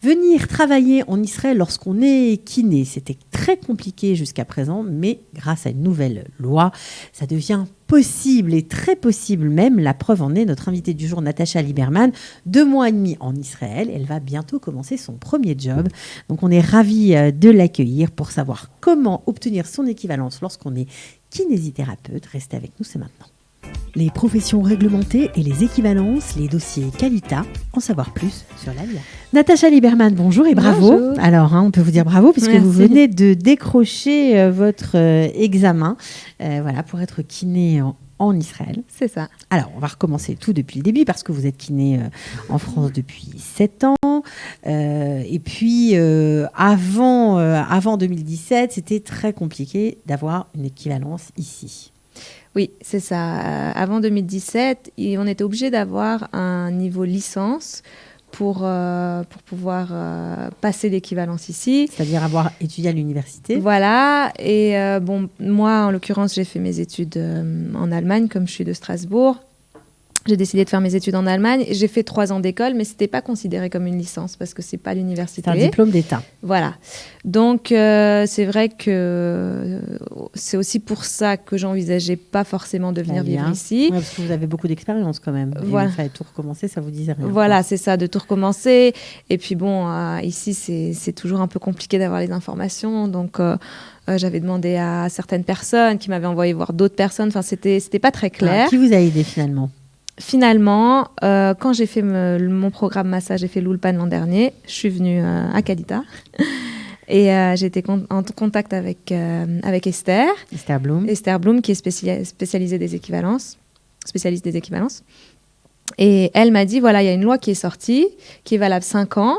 Venir travailler en Israël lorsqu'on est kiné, c'était très compliqué jusqu'à présent, mais grâce à une nouvelle loi, ça devient possible et très possible même. La preuve en est notre invitée du jour, Natacha Liberman, 2 mois et demi en Israël. Elle va bientôt commencer son premier job. Donc on est ravis de l'accueillir pour savoir comment obtenir son équivalence lorsqu'on est kinésithérapeute. Restez avec nous, c'est maintenant. Les professions réglementées et les équivalences, les dossiers Qualita, en savoir plus sur l'ALIA. Natacha Liberman, bonjour et bravo. Bonjour. Alors, on peut vous dire bravo puisque Merci. vous venez de décrocher votre examen pour être kiné en Israël. C'est ça. Alors, on va recommencer tout depuis le début parce que vous êtes kiné en France depuis 7 ans. Et puis, avant 2017, c'était très compliqué d'avoir une équivalence ici. Oui, c'est ça. Avant 2017, on était obligé d'avoir un niveau licence pour pouvoir passer l'équivalence ici. C'est-à-dire avoir étudié à l'université. Voilà. Et moi, en l'occurrence, j'ai fait mes études en Allemagne, comme je suis de Strasbourg. J'ai décidé de faire mes études en Allemagne. J'ai fait 3 ans d'école, mais ce n'était pas considéré comme une licence parce que ce n'est pas l'université. C'est un diplôme d'État. Voilà. Donc, c'est vrai que c'est aussi pour ça que j'envisageais pas forcément de venir vivre ici. Ouais, parce que vous avez beaucoup d'expérience quand même. Voilà. Et il fallait tout recommencer, ça vous disait rien. Voilà, c'est ça, de tout recommencer. Et puis ici, c'est toujours un peu compliqué d'avoir les informations. Donc, j'avais demandé à certaines personnes qui m'avaient envoyé voir d'autres personnes. Enfin, c'était pas très clair. Qui vous a aidé finalement ? Finalement, quand j'ai fait mon programme massage, j'ai fait l'Ulpan l'an dernier, je suis venue à Qualita et j'ai été en contact avec Esther. Esther Blum. Esther Blum, qui est spécialiste des équivalences. Et elle m'a dit, voilà, il y a une loi qui est sortie, qui est valable 5 ans,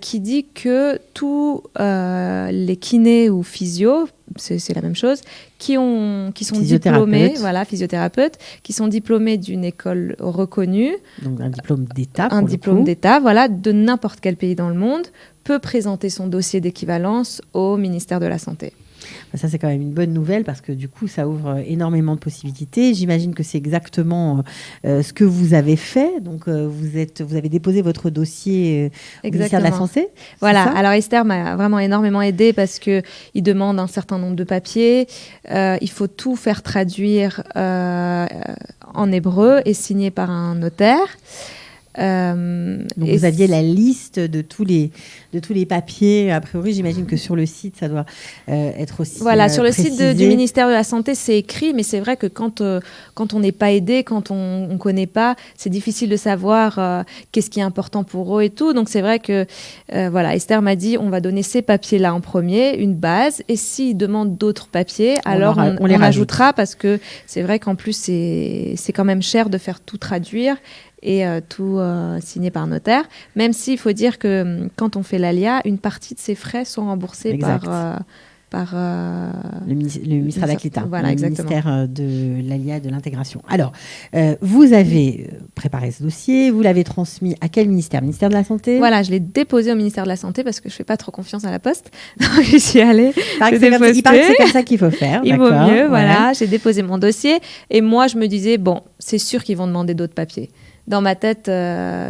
qui dit que tous les kinés ou physios, c'est la même chose, qui sont diplômés, physiothérapeutes, qui sont diplômés d'une école reconnue. Donc un diplôme d'État. Un diplôme d'État, voilà, de n'importe quel pays dans le monde, peut présenter son dossier d'équivalence au ministère de la Santé. Ça, c'est quand même une bonne nouvelle parce que du coup, ça ouvre énormément de possibilités. J'imagine que c'est exactement ce que vous avez fait. Donc, vous avez déposé votre dossier au ministère de la Santé. Voilà. Alors, Esther m'a vraiment énormément aidée parce qu'il demande un certain nombre de papiers. Il faut tout faire traduire en hébreu et signer par un notaire. Donc vous aviez la liste de tous les papiers. A priori, j'imagine que sur le site, ça doit être aussi voilà, sur le précisé. site du ministère de la Santé, c'est écrit, mais c'est vrai que quand on n'est pas aidé, quand on ne connaît pas, c'est difficile de savoir qu'est-ce qui est important pour eux et tout. Donc c'est vrai que Esther m'a dit, on va donner ces papiers-là en premier, une base, et s'ils demandent d'autres papiers, alors on les rajoutera parce que c'est vrai qu'en plus, c'est quand même cher de faire tout traduire et tout signé par notaire, même s'il faut dire que quand on fait l'ALIA, une partie de ses frais sont remboursés par le ministère de la Qualita, voilà, le ministère de l'ALIA et de l'intégration. Alors, vous avez préparé ce dossier, vous l'avez transmis à quel ministère ? Ministère de la Santé ? Voilà, je l'ai déposé au ministère de la Santé parce que je ne fais pas trop confiance à la Poste. Donc, j'y suis allée. Il paraît que c'est comme ça qu'il faut faire. Il vaut mieux, voilà. J'ai déposé mon dossier et moi, je me disais, bon, c'est sûr qu'ils vont demander d'autres papiers. Dans ma tête,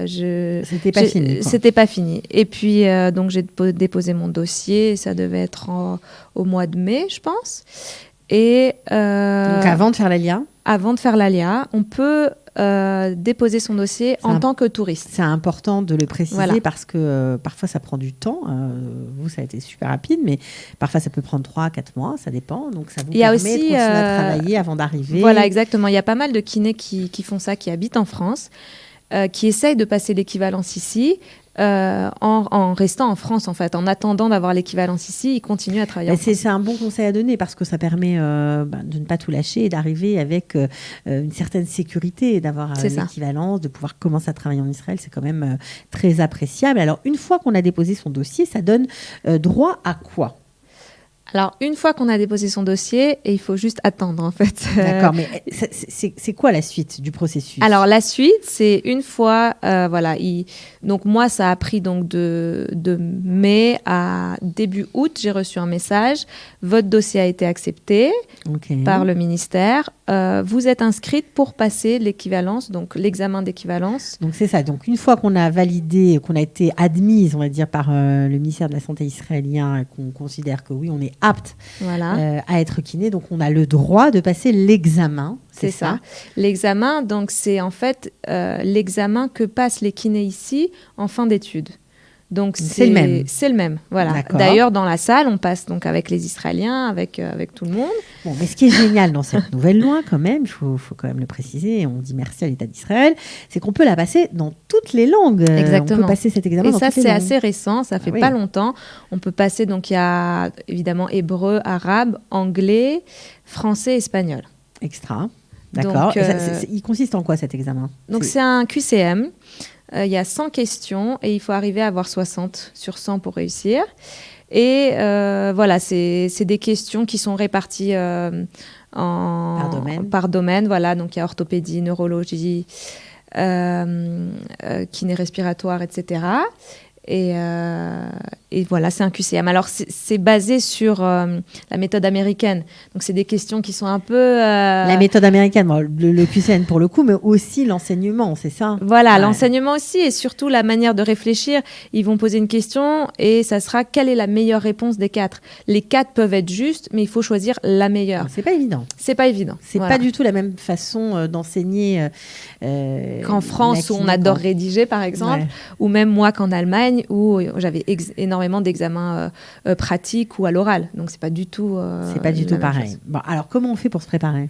c'était pas fini. Et puis, donc, j'ai déposé mon dossier. Ça devait être au mois de mai, je pense. Et, donc, avant de faire l'ALIA ? Avant de faire l'ALIA, on peut déposer son dossier en tant que touriste. C'est important de le préciser parce que parfois, ça prend du temps. Vous, ça a été super rapide, mais parfois, ça peut prendre 3-4 mois, ça dépend. Donc, ça vous permet de continuer à travailler avant d'arriver. Voilà, exactement. Il y a pas mal de kinés qui font ça, qui habitent en France, qui essayent de passer l'équivalence ici. En restant en France, en fait, en attendant d'avoir l'équivalence ici, ils continuent à travailler en France. C'est un bon conseil à donner parce que ça permet de ne pas tout lâcher et d'arriver avec une certaine sécurité et d'avoir l'équivalence, de pouvoir commencer à travailler en Israël. C'est quand même très appréciable. Alors, une fois qu'on a déposé son dossier, ça donne droit à quoi ? Alors, une fois qu'on a déposé son dossier, et il faut juste attendre, en fait. D'accord, mais c'est quoi la suite du processus ? Alors, la suite, c'est une fois, donc moi, ça a pris donc de mai à début août, j'ai reçu un message. Votre dossier a été accepté par le ministère. vous êtes inscrite pour passer l'équivalence, donc l'examen d'équivalence. Donc c'est ça. Donc une fois qu'on a validé, qu'on a été admise, on va dire, par le ministère de la Santé israélien, et qu'on considère que oui, on est apte à être kiné, donc on a le droit de passer l'examen. C'est ça. L'examen, donc c'est en fait l'examen que passent les kinés ici en fin d'études. Donc c'est le même. C'est le même, voilà. D'ailleurs, dans la salle, on passe donc avec les Israéliens, avec tout le monde. Bon, mais ce qui est génial dans cette nouvelle loi, quand même, il faut quand même le préciser, et on dit merci à l'État d'Israël, c'est qu'on peut la passer dans toutes les langues. Exactement. On peut passer cet examen dans toutes les langues. Et ça, c'est assez récent, ça fait pas longtemps. On peut passer, donc il y a évidemment hébreu, arabe, anglais, français, espagnol. Extra. D'accord. Et il consiste en quoi cet examen? Donc c'est un QCM. Il y a 100 questions et il faut arriver à avoir 60 sur 100 pour réussir. Et voilà, c'est des questions qui sont réparties par domaine. Voilà, donc il y a orthopédie, neurologie, kiné respiratoire, etc. Et voilà, c'est un QCM. Alors, c'est basé sur la méthode américaine. Donc, c'est des questions qui sont un peu... La méthode américaine, bon, le QCM pour le coup, mais aussi l'enseignement, c'est ça? Voilà, l'enseignement aussi, et surtout la manière de réfléchir. Ils vont poser une question et ça sera quelle est la meilleure réponse des 4. Les 4 peuvent être justes, mais il faut choisir la meilleure. C'est pas évident. C'est pas évident. C'est pas du tout la même façon d'enseigner qu'en France, où on adore rédiger, par exemple, ou même moi qu'en Allemagne, où j'avais énormément d'examens pratiques ou à l'oral. Donc, c'est pas du tout pareil. Bon, alors, comment on fait pour se préparer?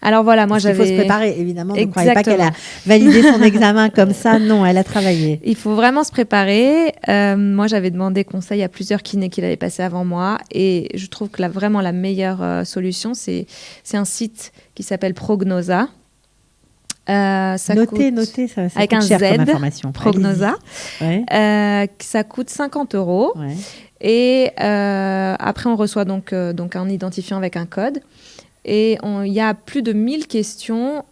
Alors voilà, moi j'avais... Il faut se préparer, évidemment. Ne croyez pas qu'elle a validé son examen comme ça. Non, elle a travaillé. Il faut vraiment se préparer. Moi, j'avais demandé conseil à plusieurs kinés qui l'avaient passé avant moi. Et je trouve que vraiment la meilleure solution, c'est un site qui s'appelle Prognosa. Notez, ça avec coûte un cher Z, comme information. Prognosa. Ça coûte 50 €. Ouais. Et après, on reçoit donc un identifiant avec un code. Et il y a plus de 1000 questions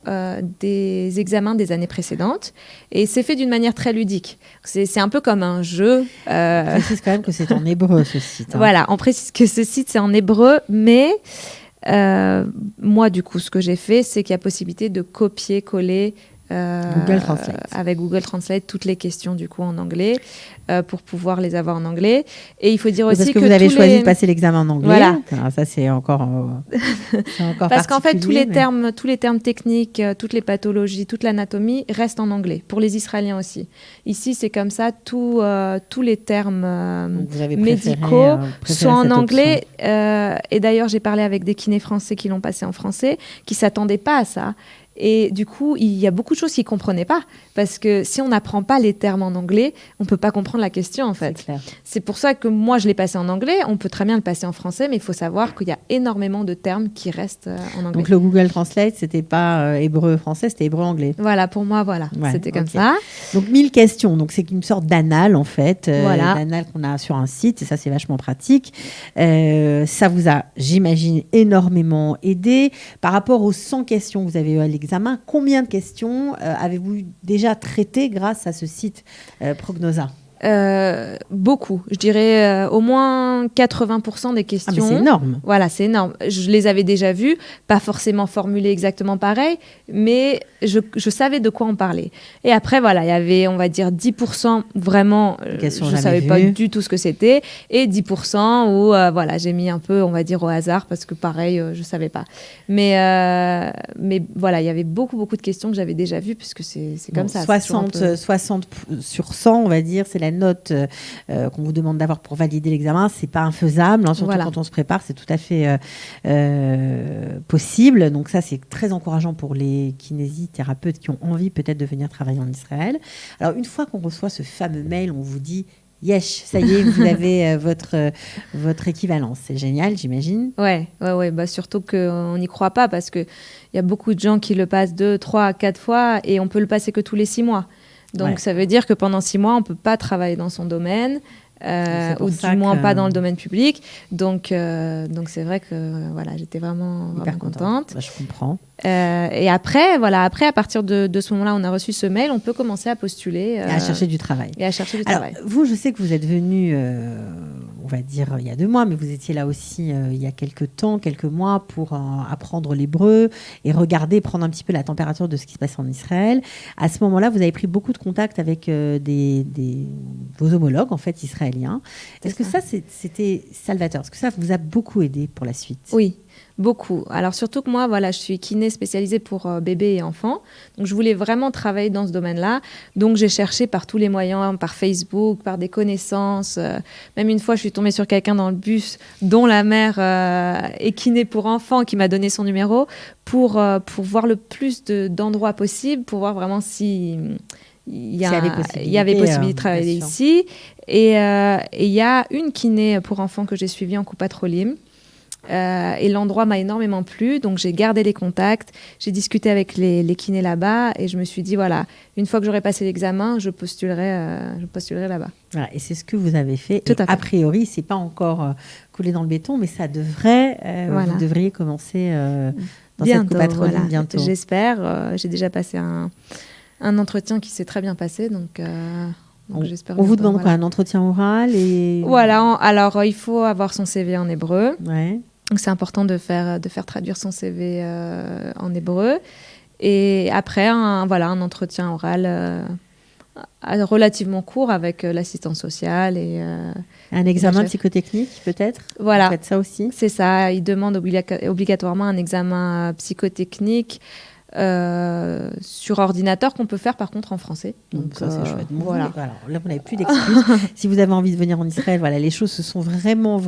des examens des années précédentes. Et c'est fait d'une manière très ludique. C'est un peu comme un jeu. On précise quand même que c'est en hébreu, ce site. Voilà, on précise que ce site, c'est en hébreu, mais... moi, du coup, ce que j'ai fait, c'est qu'il y a possibilité de copier-coller Google Translate. Avec Google Translate toutes les questions du coup en anglais pour pouvoir les avoir en anglais. Et il faut dire aussi parce que vous avez choisi de passer l'examen en anglais. Voilà. Alors ça c'est encore parce qu'en fait tous les termes techniques, toutes les pathologies, toute l'anatomie restent en anglais pour les Israéliens aussi. Ici c'est comme ça, tous les termes médicaux sont en anglais. Et d'ailleurs j'ai parlé avec des kinés français qui l'ont passé en français, qui s'attendaient pas à ça. Et du coup, il y a beaucoup de choses qu'ils ne comprenaient pas. Parce que si on n'apprend pas les termes en anglais, on ne peut pas comprendre la question, en fait. C'est pour ça que moi, je l'ai passé en anglais. On peut très bien le passer en français, mais il faut savoir qu'il y a énormément de termes qui restent en anglais. Donc, le Google Translate, ce n'était pas hébreu-français, c'était hébreu-anglais. Voilà, pour moi, voilà. Ouais, c'était comme ça. Donc, 1000 questions. Donc, c'est une sorte d'annale, en fait. Voilà. D'annale qu'on a sur un site. Et ça, c'est vachement pratique. Ça vous a, j'imagine, énormément aidé. Par rapport aux 100 questions que vous avez eues à l'examen, combien de questions avez-vous déjà traitées grâce à ce site Prognosa? Beaucoup. Je dirais au moins 80% des questions. Ah, mais c'est énorme. Voilà, c'est énorme. Je les avais déjà vues, pas forcément formulées exactement pareil, mais je savais de quoi on parlait. Et après, voilà, il y avait, on va dire, 10% vraiment, je ne savais pas du tout ce que c'était, et 10% où, voilà, j'ai mis un peu, on va dire, au hasard, parce que pareil, je ne savais pas. Mais voilà, il y avait beaucoup de questions que j'avais déjà vues, puisque c'est comme ça. 60 sur 100, on va dire, c'est la note qu'on vous demande d'avoir pour valider l'examen. C'est pas infaisable, hein, surtout quand on se prépare, c'est tout à fait possible. Donc ça, c'est très encourageant pour les kinésithérapeutes qui ont envie peut-être de venir travailler en Israël. Alors une fois qu'on reçoit ce fameux mail, on vous dit Yesh, ça y est, vous avez votre équivalence. C'est génial, j'imagine. Ouais. Bah, surtout qu'on n'y croit pas parce qu'il y a beaucoup de gens qui le passent 2, 3, 4 fois et on peut le passer que tous les 6 mois. Donc, ça veut dire que pendant 6 mois, on ne peut pas travailler dans son domaine, ou du moins pas dans le domaine public. Donc c'est vrai que voilà, j'étais vraiment contente. Bah, je comprends. Et après, à partir de ce moment-là, on a reçu ce mail, on peut commencer à postuler. Et à chercher du travail. Alors, vous, je sais que vous êtes venu au va dire il y a 2 mois, mais vous étiez là aussi il y a quelques mois pour apprendre l'hébreu et prendre un petit peu la température de ce qui se passe en Israël. À ce moment-là, vous avez pris beaucoup de contacts avec vos homologues en fait israéliens. Est-ce que ça c'était salvateur? Est-ce que ça vous a beaucoup aidé pour la suite? Oui. Beaucoup. Alors surtout que moi, je suis kiné spécialisée pour bébés et enfants. Donc je voulais vraiment travailler dans ce domaine-là. Donc j'ai cherché par tous les moyens, par Facebook, par des connaissances. Même une fois, je suis tombée sur quelqu'un dans le bus dont la mère est kiné pour enfants qui m'a donné son numéro pour voir le plus d'endroits possibles, pour voir vraiment si... Il y avait possibilité de travailler ici. Et il y a une kiné pour enfants que j'ai suivie en Coupat Rolim. Et l'endroit m'a énormément plu, donc j'ai gardé les contacts, j'ai discuté avec les kinés là-bas et je me suis dit une fois que j'aurai passé l'examen, je postulerai là-bas. Voilà, et c'est ce que vous avez fait. Tout à fait. A priori, c'est pas encore coulé dans le béton, mais ça devrait. Vous devriez commencer dans cette Coupat Rolim bientôt. J'espère. J'ai déjà passé un entretien qui s'est très bien passé, donc j'espère. On vous demande quoi, un entretien oral et... Voilà, alors il faut avoir son CV en hébreu. Ouais. Donc c'est important de faire traduire son CV en hébreu. Et après, un entretien oral relativement court avec l'assistante sociale. Et, un examen psychotechnique peut-être? Voilà. Vous faites ça aussi? C'est ça, il demande obligatoirement un examen psychotechnique. Sur ordinateur qu'on peut faire par contre en français. Donc ça c'est chouette. Voilà. Alors, là vous n'avez plus d'excuses. Si vous avez envie de venir en Israël, les choses se sont vraiment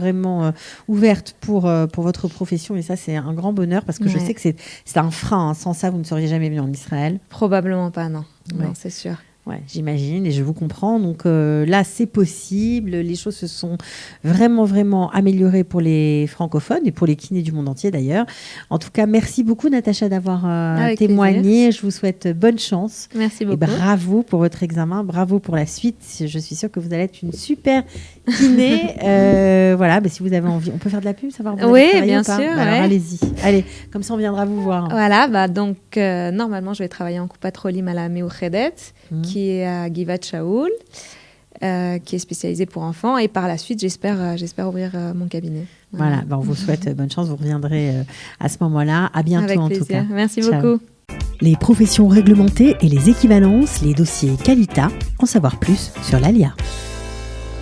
ouvertes pour votre profession et ça c'est un grand bonheur parce que je sais que c'est un frein. Hein. Sans ça vous ne seriez jamais venu en Israël. Probablement pas, non. Ouais. Non, c'est sûr. Ouais, j'imagine et je vous comprends. Donc là, c'est possible. Les choses se sont vraiment améliorées pour les francophones et pour les kinés du monde entier d'ailleurs. En tout cas, merci beaucoup Natacha d'avoir témoigné. Plaisir. Je vous souhaite bonne chance. Merci beaucoup. Et bravo pour votre examen, bravo pour la suite. Je suis sûre que vous allez être une super kiné. Si vous avez envie, on peut faire de la pub, savoir vous oui, bien sûr. Alors allez-y. Allez, comme ça on viendra vous voir. Voilà, donc normalement je vais travailler en Coupat Rolim à la Meouchedet. Qui est à Givat Shaul, qui est spécialisée pour enfants. Et par la suite, j'espère ouvrir mon cabinet. Voilà, on vous souhaite bonne chance. Vous reviendrez à ce moment-là. À bientôt avec en plaisir. tout cas. Merci Ciao. beaucoup. Les professions réglementées et les équivalences, les dossiers Qualita, en savoir plus sur l'ALIA.